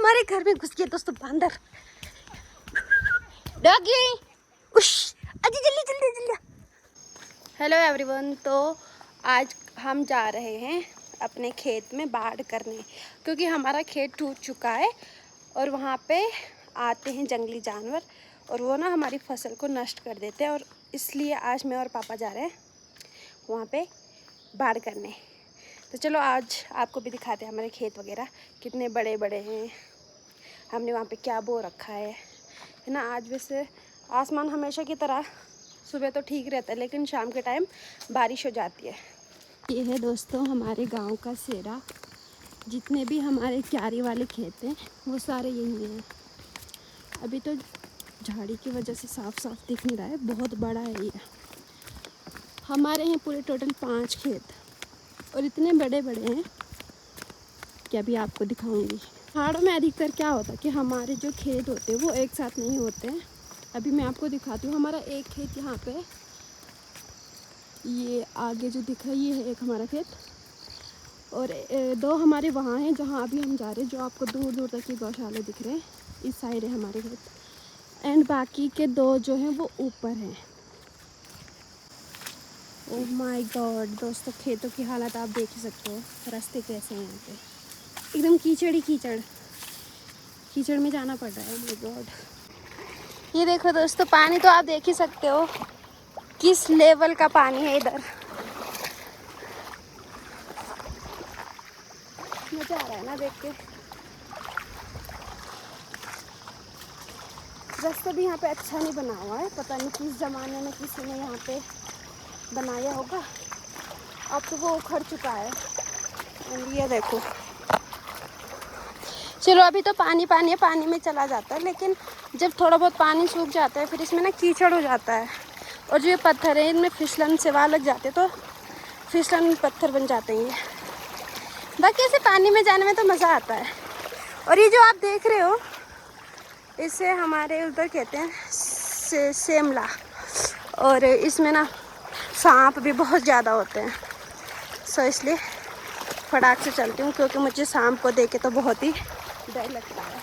हमारे घर में घुस गया दोस्तों बंदर। डॉगी उश, अजी जल्दी जल्दी जल्दी। हेलो एवरीवन, तो आज हम जा रहे हैं अपने खेत में बाढ़ करने, क्योंकि हमारा खेत टूट चुका है और वहाँ पे आते हैं जंगली जानवर और वो ना हमारी फसल को नष्ट कर देते हैं। और इसलिए आज मैं और पापा जा रहे हैं वहाँ पे बाढ़ करने। तो चलो आज आपको भी दिखाते हैं हमारे खेत वगैरह कितने बड़े बड़े हैं, हमने वहाँ पे क्या बो रखा है ना। आज वैसे आसमान हमेशा की तरह सुबह तो ठीक रहता है, लेकिन शाम के टाइम बारिश हो जाती है। ये है दोस्तों हमारे गांव का सेरा। जितने भी हमारे क्यारी वाले खेत हैं वो सारे यही हैं। अभी तो झाड़ी की वजह से साफ साफ दिख नहीं रहा है, बहुत बड़ा है ये। हमारे हैं पूरे टोटल 5 खेत और इतने बड़े बड़े हैं कि अभी आपको दिखाऊंगी। पहाड़ों में अधिकतर क्या होता है कि हमारे जो खेत होते हैं वो एक साथ नहीं होते हैं। अभी मैं आपको दिखाती हूँ। हमारा एक खेत यहाँ पे, ये आगे जो दिख रहा है ये है एक हमारा खेत, और 2 हमारे वहाँ हैं जहाँ अभी हम जा रहे हैं, जो आपको दूर दूर तक ये गौशाले दिख रहे हैं। इस साइड है हमारे खेत एंड बाकी के 2 जो हैं वो ऊपर हैं। ओह माय गॉड दोस्तों, खेतों की हालत आप देख ही सकते हो। रास्ते कैसे हैं यहाँ पे, एकदम कीचड़ ही कीचड़, कीचड़ में जाना पड़ रहा है। माय गॉड, ये देखो दोस्तों पानी तो आप देख ही सकते हो किस लेवल का पानी है इधर। मजा आ रहा है ना देख के। रास्ता भी यहाँ पे अच्छा नहीं बना हुआ है, पता नहीं किस ज़माने में किसी ने यहाँ पे बनाया होगा। अब तो वो उखड़ चुका है। और ये देखो, चलो अभी तो पानी पानी है, पानी में चला जाता है, लेकिन जब थोड़ा बहुत पानी सूख जाता है फिर इसमें ना कीचड़ हो जाता है। और जो ये पत्थर है इनमें फिसलन सेवा लग जाते तो फिसलन पत्थर बन जाते हैं ये। बाकी ऐसे पानी में जाने में तो मज़ा आता है। और ये जो आप देख रहे हो इसे हमारे उधर कहते हैं सेमला, और इसमें ना सांप भी बहुत ज़्यादा होते हैं। सो इसलिए फटाक से चलती हूँ, क्योंकि मुझे सांप को देखे तो बहुत ही डर लगता है।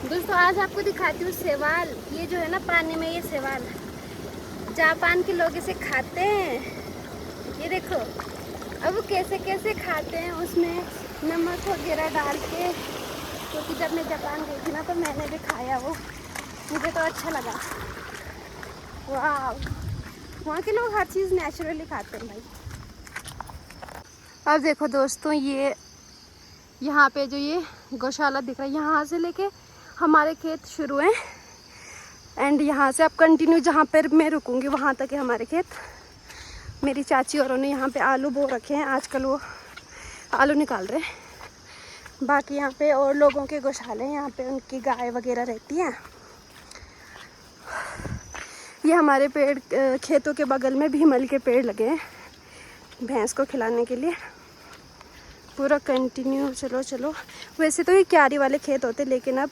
दोस्तों आज आपको दिखाती हूँ सेवाल। ये जो है ना पानी में, ये सेवाल जापान के लोग इसे खाते हैं। ये देखो अब वो कैसे कैसे खाते हैं, उसमें नमक वगैरह डाल के। क्योंकि जब मैं जापान गई थी ना तो मैंने भी खाया, वो मुझे तो अच्छा लगा। वाह, वहाँ के लोग हर चीज़ नेचुरली खाते हैं भाई। अब देखो दोस्तों, ये यहाँ पे जो ये गौशाला दिख रहा है, यहाँ से लेके हमारे खेत शुरू हैं एंड यहाँ से अब कंटिन्यू जहाँ पर मैं रुकूँगी वहाँ तक है हमारे खेत। मेरी चाची और उन्होंने यहाँ पे आलू बो रखे हैं, आजकल वो आलू निकाल रहे हैं। बाकी यहाँ पे और लोगों के गौशाले हैं, यहाँ पे उनकी गाय वगैरह रहती हैं। ये हमारे पेड़ खेतों के बगल में भीमल के पेड़ लगे हैं भैंस को खिलाने के लिए। पूरा कंटिन्यू चलो चलो। वैसे तो ये क्यारी वाले खेत होते, लेकिन अब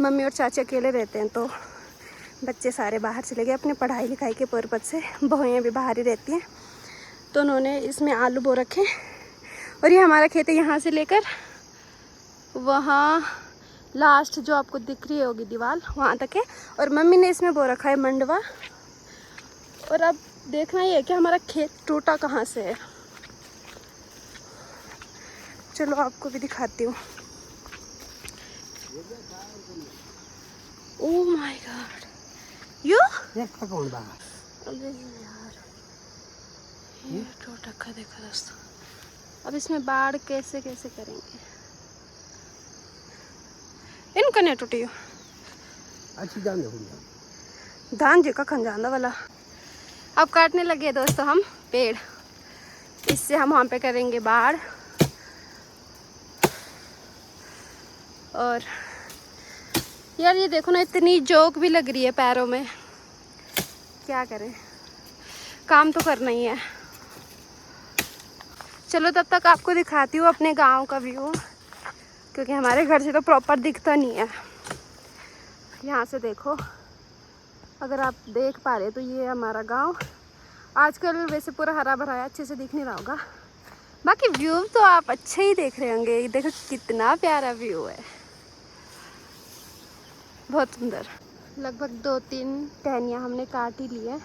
मम्मी और चाची अकेले रहते हैं तो बच्चे सारे बाहर चले गए अपने पढ़ाई लिखाई के पर्पज़ से। बहुएँ भी बाहर ही रहती हैं, तो उन्होंने इसमें आलू बो रखे। और ये हमारा खेत है, यहाँ से लेकर वहाँ लास्ट जो आपको दिख रही होगी दीवार वहाँ तक है। और मम्मी ने इसमें बो रखा है मंडवा। और अब देखना ये है कि हमारा खेत टूटा कहाँ से है। चलो आपको भी दिखाती हूँ। ओह माय गॉड, यू कौन बा? अरे यार ये टूट रखा, देखो दोस्तों। अब इसमें बाढ़ कैसे कैसे करेंगे। इनका नहीं टूटी हो अच्छी जान देखो धान जी का खंजाना वाला। अब काटने लगे दोस्तों हम पेड़, इससे हम वहाँ पे करेंगे बाढ़। और यार ये देखो ना, इतनी जोक भी लग रही है पैरों में, क्या करें, काम तो करना ही है। चलो तब तक आपको दिखाती हूँ अपने गांव का व्यू, क्योंकि हमारे घर से तो प्रॉपर दिखता नहीं है। यहाँ से देखो, अगर आप देख पा रहे तो ये हमारा गांव। आजकल वैसे पूरा हरा भरा है, अच्छे से दिख नहीं रहा होगा, बाकी व्यू तो आप अच्छे ही देख रहे होंगे। देखो कितना प्यारा व्यू है, बहुत सुंदर। लगभग 2-3 टहनियाँ हमने काट ही ली है।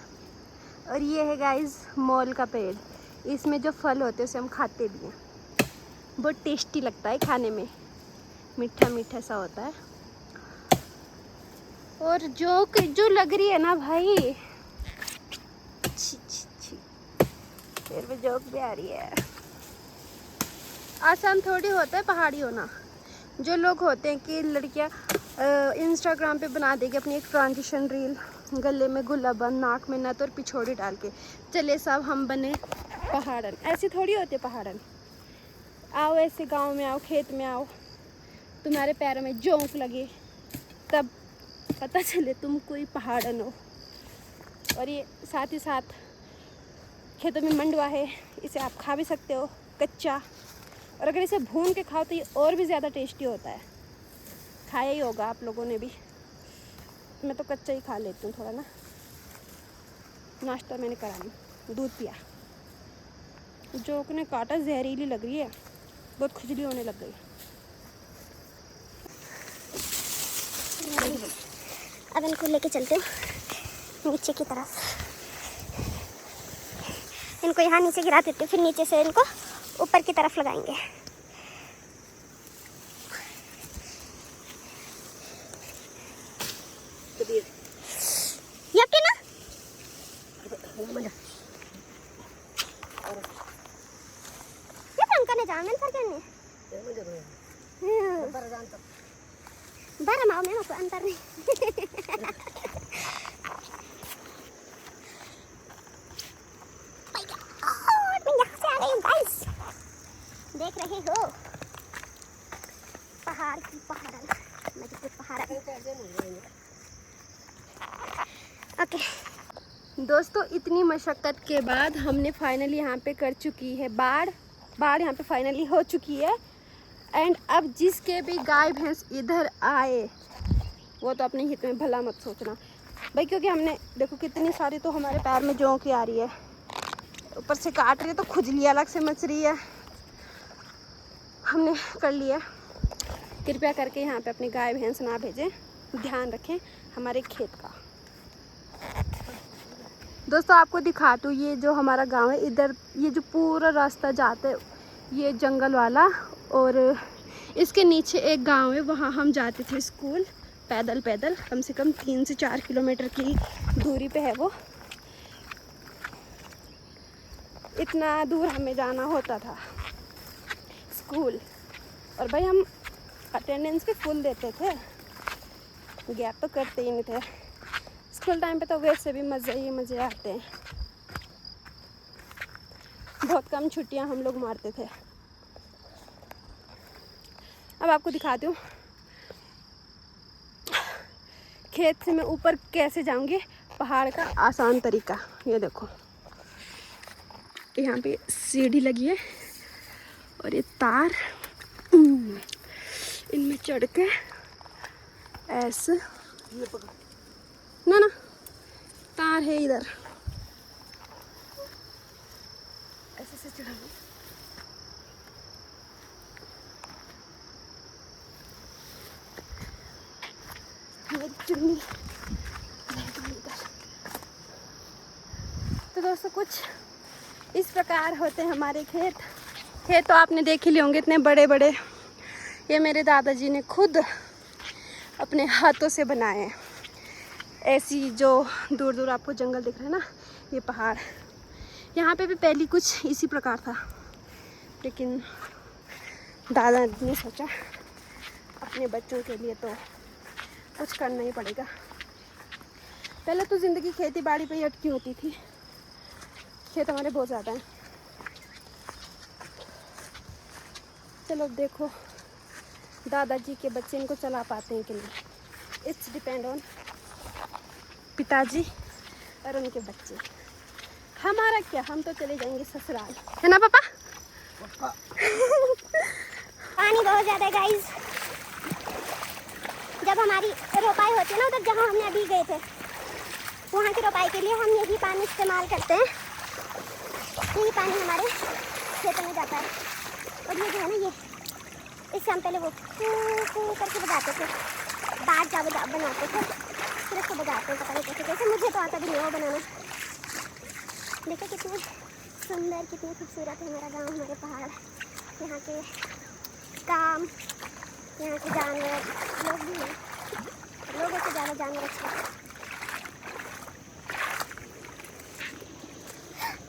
और ये है गाइस मोल का पेड़। इसमें जो फल होते हैं उसे हम खाते भी हैं। बहुत टेस्टी लगता है खाने में, मीठा मीठा सा होता है। और जो लग रही है ना भाई, छी छी छी, फिर भी जोक भी आ रही है। आसान थोड़ी होता है पहाड़ी होना। जो लोग होते हैं कि लड़कियां इंस्टाग्राम पे बना देगी अपनी एक ट्रांजिशन रील, गले में गुल्ला बंद, नाक में नथ और पिछोड़ी डाल के, चले सब हम बने पहाड़न। ऐसी थोड़ी होती है पहाड़न। आओ ऐसे गांव में आओ, खेत में आओ, तुम्हारे पैरों में जोंक लगे, तब पता चले तुम कोई पहाड़न हो। और ये साथ ही साथ खेतों में मंडवा है, इसे आप खा भी सकते हो कच्चा। और अगर इसे भून के खाओ तो ये और भी ज़्यादा टेस्टी होता है। खाया ही होगा आप लोगों ने भी। मैं तो कच्चा ही खा लेती हूँ थोड़ा ना। नाश्ता मैंने करा नहीं, दूध पिया। जोक ने काटा, जहरीली लग रही है, बहुत खुजली होने लग गई। अब इनको लेके चलते हैं नीचे की तरफ। इनको यहाँ नीचे गिरा देते, फिर नीचे से इनको ऊपर की तरफ लगाएंगे। ये आपके ना ये काम करने जाना है, करने बारह माह में कोई अंतर नहीं। देख रहे हो पहाड़ की पहाड़, मजबूत पहाड़। ओके दोस्तों, इतनी मशक्क़त के बाद हमने फाइनली यहाँ पे कर चुकी है बाढ़ यहाँ पे फाइनली हो चुकी है। एंड अब जिसके भी गाय भैंस इधर आए वो तो अपने हित में भला मत सोचना भाई, क्योंकि हमने देखो कितनी सारी तो हमारे पैर में जोंक आ रही है, ऊपर से काट रही है तो खुजली अलग से मच रही है। हमने कर लिया। कृपया करके यहाँ पे अपनी गाय भैंस ना भेजें, ध्यान रखें हमारे खेत का। दोस्तों आपको दिखा दूँ, ये जो हमारा गांव है, इधर ये जो पूरा रास्ता जाता है ये जंगल वाला, और इसके नीचे एक गांव है, वहाँ हम जाते थे स्कूल पैदल पैदल। कम से कम 3 से 4 किलोमीटर की दूरी पे है वो। इतना दूर हमें जाना होता था स्कूल। और भाई हम अटेंडेंस भी फुल देते थे, गैप तो करते ही नहीं थे। स्कूल टाइम पे तो वैसे भी मज़े आते हैं। बहुत कम छुट्टियां हम लोग मारते थे। अब आपको दिखाती हूँ खेत से मैं ऊपर कैसे जाऊंगी, पहाड़ का आसान तरीका। ये देखो, यहाँ पे सीढ़ी लगी है और ये तार, इनमें चढ़ के ऐसे, ना तार है इधर, ऐसे से चढ़ाऊंगी। चुन्नी। तो दोस्तों कुछ इस प्रकार होते हैं हमारे खेत तो आपने देख ही लिए होंगे, इतने बड़े बड़े। ये मेरे दादाजी ने खुद अपने हाथों से बनाए हैं। ऐसी जो दूर दूर आपको जंगल दिख रहा है ना, ये पहाड़, यहाँ पे भी पहले कुछ इसी प्रकार था, लेकिन दादा ने सोचा अपने बच्चों के लिए तो कुछ करना ही पड़ेगा। पहले तो ज़िंदगी खेती बाड़ी पे ही अटकी होती थी। खेत हमारे बहुत ज़्यादा हैं। चलो देखो दादाजी के बच्चे इनको चला पाते हैं कि नहीं। इट्स डिपेंड ऑन पिताजी और उनके बच्चे। हमारा क्या, हम तो चले जाएंगे ससुराल, है ना पापा? पानी बहुत ज़्यादा है गाइस। जब हमारी रोपाई होती है ना, उधर जहाँ हमने अभी गए थे, वहाँ की रोपाई के लिए हम यही पानी इस्तेमाल करते हैं। यही पानी हमारे खेतों में जाता है। और ये जो है ना, ये इससे हम पहले वो कू करके बजाते थे, बाज जा बनाते थे, फिर उसको बजाते हैं। पता नहीं कैसे कैसे, मुझे तो आता भी नहीं वो बनाना। देखो कितनी सुंदर, कितनी खूबसूरत है हमारा गाँव, हमारे पहाड़, यहाँ के काम, यहाँ के जानवर, लोग भी हैं। लोगों से ज़्यादा जानवर अच्छे हैं।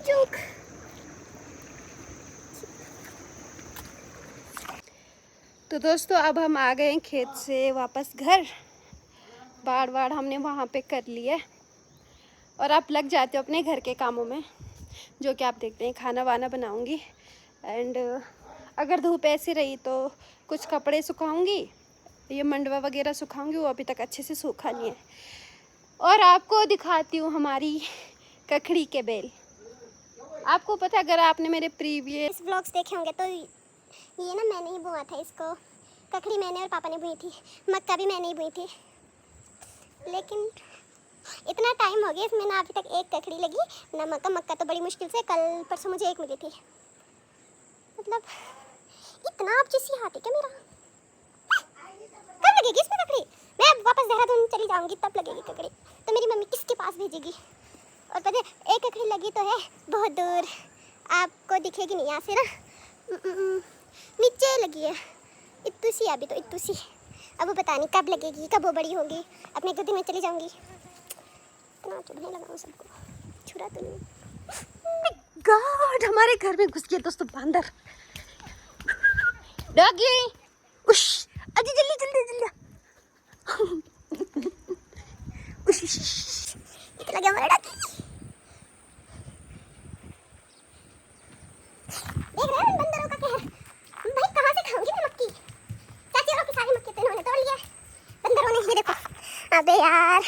चूक। तो दोस्तों अब हम आ गए हैं खेत से वापस घर। बाड़ हमने वहाँ पे कर लिया और आप लग जाते हो अपने घर के कामों में, जो कि आप देखते हैं। खाना वाना बनाऊंगी एंड अगर धूप ऐसी रही तो कुछ कपड़े सुखाऊंगी, ये मंडवा वगैरह सुखाऊंगी, वो अभी तक अच्छे से सूखा नहीं है। और आपको दिखाती हूँ हमारी ककड़ी के बेल। आपको पता है, अगर आपने मेरे प्रीवियस व्लॉग्स देखे होंगे तो ये ना मैंने ही बोआ था इसको। ककड़ी मैंने और पापा ने बोई थी, मक्का भी मैंने ही बोई थी। लेकिन इतना टाइम हो गया इसमें ना अभी तक एक ककड़ी लगी ना मक्का। मक्का तो बड़ी मुश्किल से कल परसों मुझे एक मिली थी। मतलब इतना आप जिसी हाथी क्या मेरा। कब लगेगी इसमें ककड़ी? मैं अब वापस देहरादून चली जाऊंगी तब लगेगी ककड़ी। तो मेरी मम्मी किसके पास भेजेगी? और पता है एक ककड़ी लगी तो है बहुत दूर, आपको दिखेगी नहीं यहाँ से ना, नीचे लगी है। इतनी सी अभी तो, इतनी सी। अब वो पता नहीं कब लगेगी, कब वो बड़ी होगी। अपने 1-2 दिन में चली जाऊंगी। इतना चुभने लगा सबको, छुरा तो नहीं। गॉड, हमारे घर में घुस गया दोस्तों बंदर। डॉगी, उश, अजी जल्दी जल्दी जल्दी। उश, उश, उश। इतना लगा हमारा डॉगी। देख रहे हैं बंदरों का कहर। भाई कहाँ से खाऊंगी मैं मक्की? चाची लोग की सारी मक्की तो इन्होंने तोड़ लिया बंदरों ने। ये देखो, अबे यार।